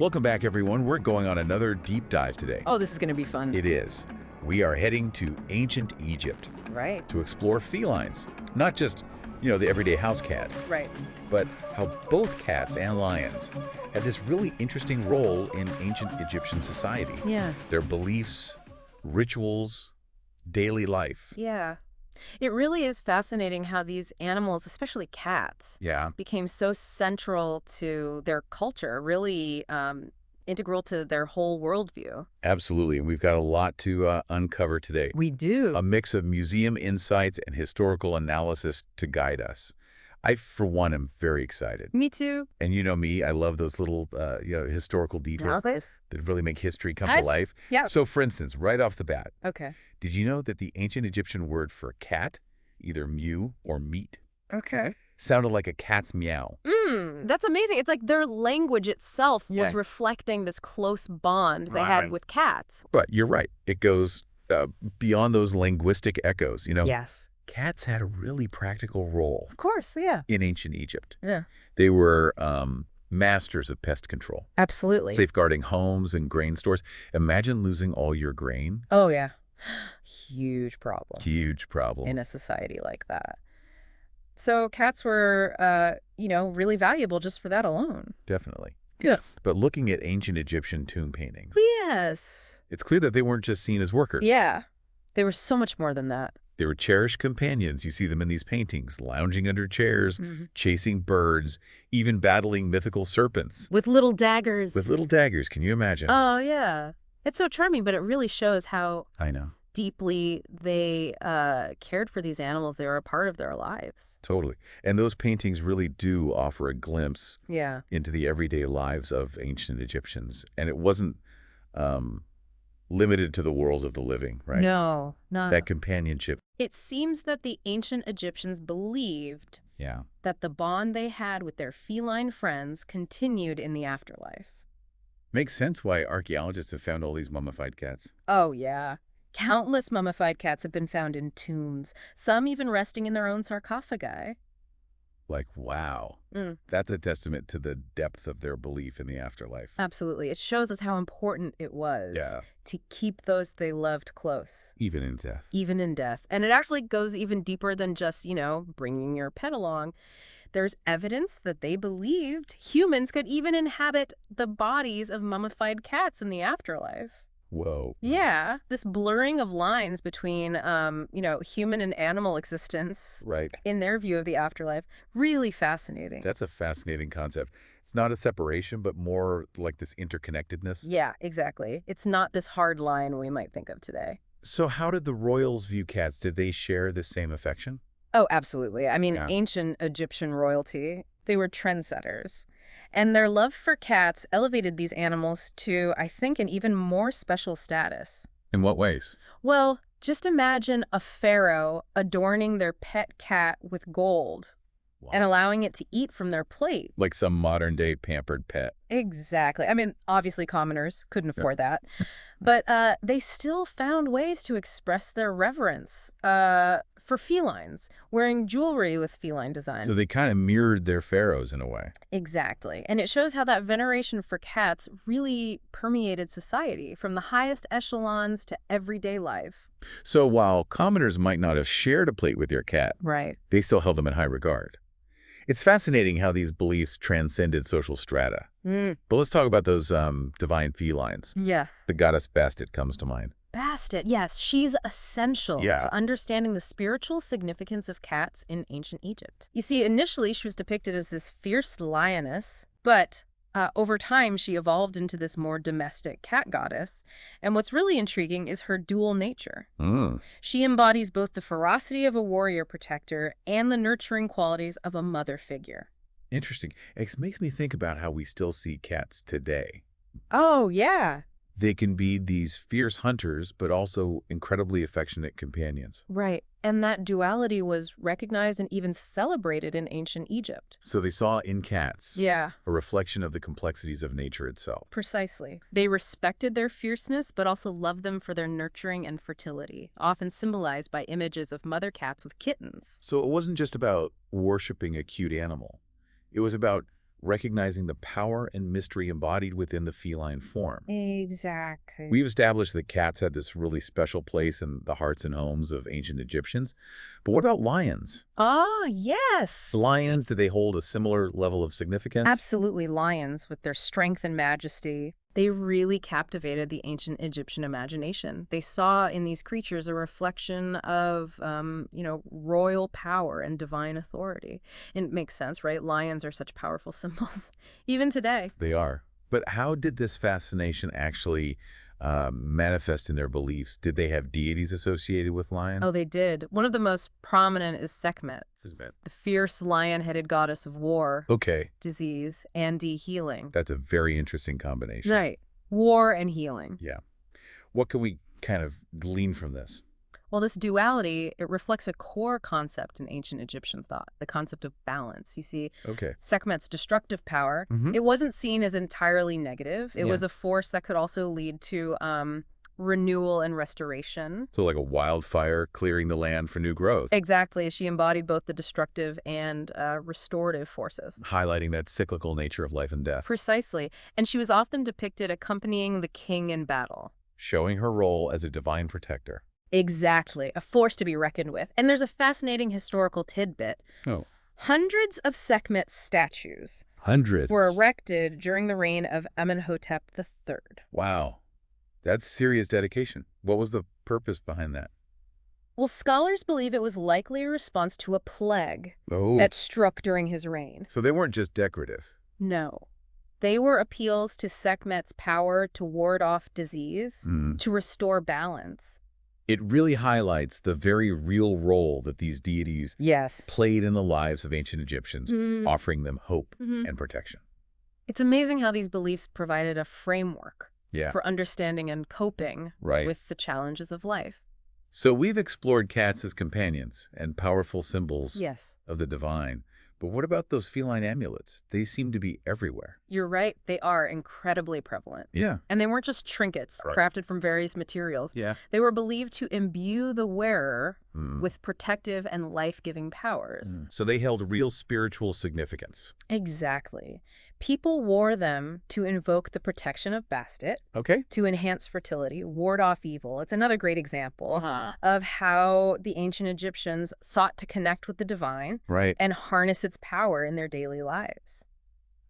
Welcome back, everyone. We're going on another deep dive today. Oh, this is going to be fun. It is. We are heading to ancient Egypt Right. to explore felines. Not just, the everyday house cat, Right. but how both cats and lions had this really interesting role in ancient Egyptian society. Yeah. Their beliefs, rituals, daily life. Yeah. It really is fascinating how these animals, especially cats, Yeah, became so central to their culture, really integral to their whole worldview. absolutely. And we've got a lot to uncover today. We do. A mix of museum insights and historical analysis to guide us. I, for one, am very excited. Me too. And you know me, I love those little, historical details that really make history come to life. Yeah. So, for instance, right off the bat, Okay. did you know that the ancient Egyptian word for cat, either mew or meat, Okay. sounded like a cat's meow? That's amazing. It's like their language itself Yeah. was reflecting this close bond they had with cats. But you're right. It goes beyond those linguistic echoes. Yes. Cats had a really practical role Of course. Yeah. in ancient Egypt. Yeah. They were masters of pest control, Absolutely. safeguarding homes and grain stores. Imagine losing all your grain. Oh, yeah. Huge problem Huge problem. in a society like that. So cats were, really valuable just for that alone. Definitely. Yeah. But looking at ancient Egyptian tomb paintings, Yes. it's clear that they weren't just seen as workers. Yeah. They were so much more than that. They were cherished companions. You see them in these paintings, lounging under chairs, chasing birds, even battling mythical serpents. With little daggers. With little daggers, can you imagine? Oh, yeah. It's so charming, but it really shows how I know. deeply they cared for these animals. They were a part of their lives. Totally. And those paintings really do offer a glimpse Yeah. into the everyday lives of ancient Egyptians. And it wasn't limited to the world of the living, right? No, not. That companionship. It seems that the ancient Egyptians believed Yeah. that the bond they had with their feline friends continued in the afterlife. Makes sense why archaeologists have found all these mummified cats. Oh, yeah. Countless mummified cats have been found in tombs, some even resting in their own sarcophagi. Like, wow. Mm. That's a testament to the depth of their belief in the afterlife. Absolutely. It shows us how important it was to keep those they loved close. Even in death. Even in death. And it actually goes even deeper than just, bringing your pet along. There's evidence that they believed humans could even inhabit the bodies of mummified cats in the afterlife. Whoa. Yeah, this blurring of lines between, human and animal existence Right. in their view of the afterlife, really fascinating. That's a fascinating concept. It's not a separation, but more like this interconnectedness. Yeah, exactly. It's not this hard line we might think of today. So how did the royals view cats? Did they share the same affection? Oh, absolutely. I mean, Yeah. ancient Egyptian royalty, they were trendsetters. And their love for cats elevated these animals to, I think, an even more special status. In what ways? Well, just imagine a pharaoh adorning their pet cat with gold and allowing it to eat from their plate. Like some modern-day pampered pet. Exactly. I mean, obviously commoners couldn't afford that. But they still found ways to express their reverence for felines, wearing jewelry with feline design. So they kind of mirrored their pharaohs in a way. Exactly. And it shows how that veneration for cats really permeated society, from the highest echelons to everyday life. So while commoners might not have shared a plate with your cat, Right. they still held them in high regard. It's fascinating how these beliefs transcended social strata. But let's talk about those divine felines. Yeah. The goddess Bastet comes to mind. Bastet, yes, she's essential Yeah. to understanding the spiritual significance of cats in ancient Egypt. You see, initially she was depicted as this fierce lioness, but over time she evolved into this more domestic cat goddess. And what's really intriguing is her dual nature. She embodies both the ferocity of a warrior protector and the nurturing qualities of a mother figure. Interesting. It makes me think about how we still see cats today. Oh, yeah. They can be these fierce hunters, but also incredibly affectionate companions. Right. And that duality was recognized and even celebrated in ancient Egypt. So they saw in cats Yeah. a reflection of the complexities of nature itself. Precisely. They respected their fierceness, but also loved them for their nurturing and fertility, often symbolized by images of mother cats with kittens. So it wasn't just about worshiping a cute animal. It was about recognizing the power and mystery embodied within the feline form. Exactly. We've established that cats had this really special place in the hearts and homes of ancient Egyptians. But what about lions? Ah, yes. Lions, did they hold a similar level of significance? Absolutely, lions, with their strength and majesty, they really captivated the ancient Egyptian imagination. They saw in these creatures a reflection of, royal power and divine authority. And it makes sense, right? Lions are such powerful symbols, even today. They are. But how did this fascination actually manifest in their beliefs? Did they have deities associated with lions? Oh, they did. One of the most prominent is Sekhmet, the fierce lion-headed goddess of war, Okay, disease, and healing. that's a very interesting combination. Right. War and healing. Yeah. What can we kind of glean from this? Well, this duality, it reflects a core concept in ancient Egyptian thought, the concept of balance. You see, Okay. Sekhmet's destructive power, it wasn't seen as entirely negative. It was a force that could also lead to renewal and restoration. So like a wildfire clearing the land for new growth, Exactly. She embodied both the destructive and restorative forces. highlighting that cyclical nature of life and death, Precisely. And she was often depicted accompanying the king in battle. showing her role as a divine protector. Exactly. A force to be reckoned with. And there's a fascinating historical tidbit. Oh. Hundreds of Sekhmet statues Hundreds. were erected during the reign of Amenhotep III. Wow. That's serious dedication. What was the purpose behind that? Well, scholars believe it was likely a response to a plague Oh. that struck during his reign. So they weren't just decorative. No. They were appeals to Sekhmet's power to ward off disease, to restore balance. It really highlights the very real role that these deities Yes. played in the lives of ancient Egyptians, offering them hope and protection. It's amazing how these beliefs provided a framework Yeah. for understanding and coping Right. with the challenges of life. So we've explored cats as companions and powerful symbols Yes. of the divine. But what about those feline amulets? They seem to be everywhere. You're right. They are incredibly prevalent. Yeah. And they weren't just trinkets Right. crafted from various materials. Yeah. They were believed to imbue the wearer with protective and life-giving powers. So they held real spiritual significance. Exactly. People wore them to invoke the protection of Bastet, Okay. to enhance fertility, ward off evil. It's another great example of how the ancient Egyptians sought to connect with the divine Right. and harness its power in their daily lives.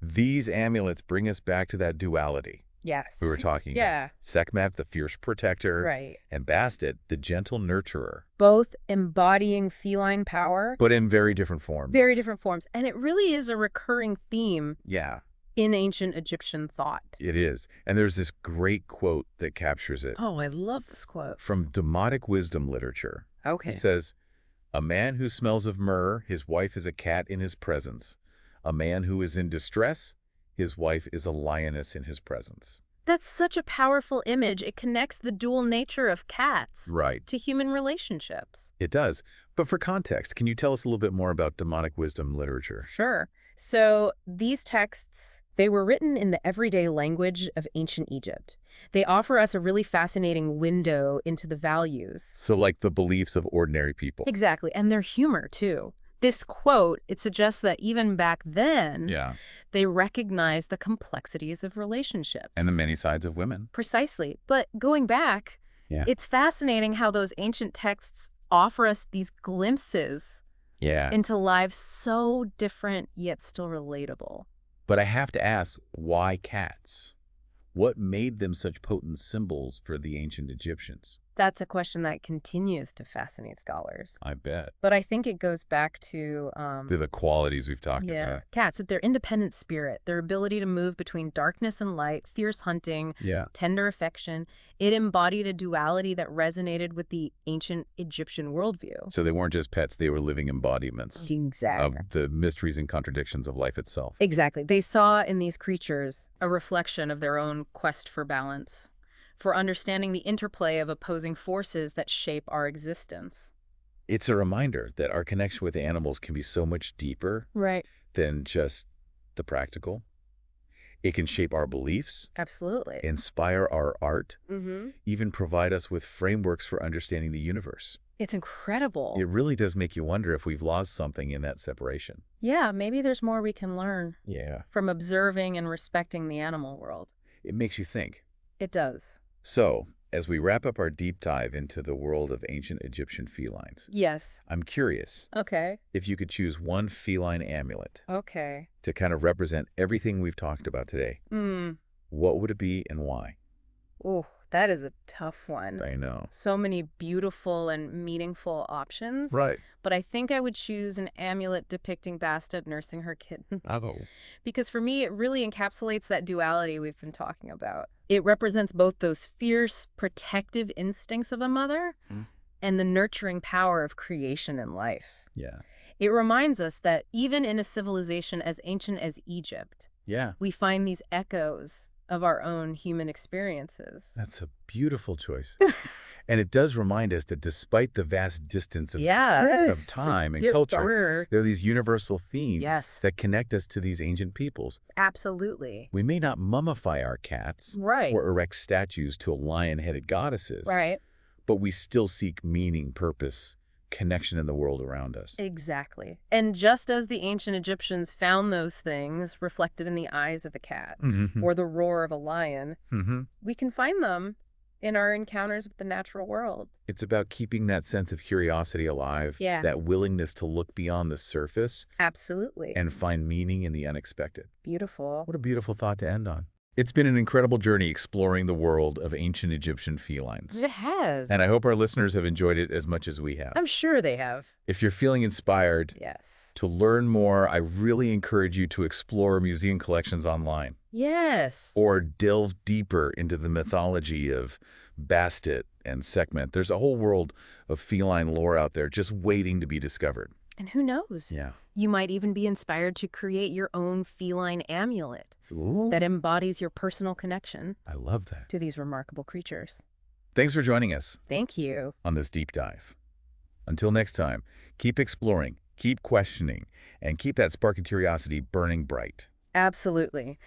These amulets bring us back to that duality Yes. we were talking Yeah. about. Sekhmet, the fierce protector, Right. and Bastet, the gentle nurturer, Both embodying feline power, but in very different forms. very different forms. And it really is a recurring theme Yeah, in ancient Egyptian thought. it is. And there's this great quote that captures it Oh, I love this quote. from demonic wisdom literature. Okay. It says, "A man who smells of myrrh, his wife is a cat in his presence. A man who is in distress, his wife is a lioness in his presence." That's such a powerful image. It connects the dual nature of cats Right. to human relationships. It does. But for context, can you tell us a little bit more about demonic wisdom literature? Sure. So these texts, they were written in the everyday language of ancient Egypt. They offer us a really fascinating window into the values. So like the beliefs of ordinary people. Exactly. And their humor, too. This quote, it suggests that even back then, Yeah. they recognized the complexities of relationships. And the many sides of women. Precisely. But going back, Yeah. it's fascinating how those ancient texts offer us these glimpses Yeah. into lives so different yet still relatable. But I have to ask, why cats? What made them such potent symbols for the ancient Egyptians? That's a question that continues to fascinate scholars. I bet. But I think it goes back to The qualities we've talked about. cats, their independent spirit, their ability to move between darkness and light, fierce hunting, Yeah. tender affection. It embodied a duality that resonated with the ancient Egyptian worldview. So they weren't just pets, they were living embodiments Exactly. of the mysteries and contradictions of life itself. Exactly. They saw in these creatures a reflection of their own quest for balance, for understanding the interplay of opposing forces that shape our existence. It's a reminder that our connection with animals can be so much deeper Right. than just the practical. It can shape our beliefs, Absolutely. inspire our art, Mm-hmm. even provide us with frameworks for understanding the universe. It's incredible. It really does make you wonder if we've lost something in that separation. Yeah, maybe there's more we can learn Yeah. from observing and respecting the animal world. It makes you think. It does. So, as we wrap up our deep dive into the world of ancient Egyptian felines, Yes. I'm curious Okay. if you could choose one feline amulet Okay. to kind of represent everything we've talked about today, what would it be and why? Oh, that is a tough one. I know. So many beautiful and meaningful options. Right. But I think I would choose an amulet depicting Bastet nursing her kittens. Oh. Because for me, it really encapsulates that duality we've been talking about. It represents both those fierce, protective instincts of a mother and the nurturing power of creation and life. Yeah. It reminds us that even in a civilization as ancient as Egypt, Yeah. we find these echoes of our own human experiences. That's a beautiful choice. And it does remind us that despite the vast distance of time and culture, there are these universal themes Yes. that connect us to these ancient peoples. Absolutely. We may not mummify our cats Right. or erect statues to lion-headed goddesses, Right. but we still seek meaning, purpose, connection in the world around us. Exactly. And just as the ancient Egyptians found those things reflected in the eyes of a cat or the roar of a lion, we can find them in our encounters with the natural world. It's about keeping that sense of curiosity alive, Yeah. that willingness to look beyond the surface Absolutely. and find meaning in the unexpected. Beautiful. What a beautiful thought to end on. It's been an incredible journey exploring the world of ancient Egyptian felines. It has. And I hope our listeners have enjoyed it as much as we have. I'm sure they have. If you're feeling inspired Yes. to learn more, I really encourage you to explore museum collections online Yes. or delve deeper into the mythology of Bastet and Sekhmet. There's a whole world of feline lore out there just waiting to be discovered. And who knows? Yeah. You might even be inspired to create your own feline amulet Ooh, that embodies your personal connection I love that. to these remarkable creatures. Thanks for joining us Thank you. on this deep dive. Until next time, keep exploring, keep questioning, and keep that spark of curiosity burning bright. Absolutely.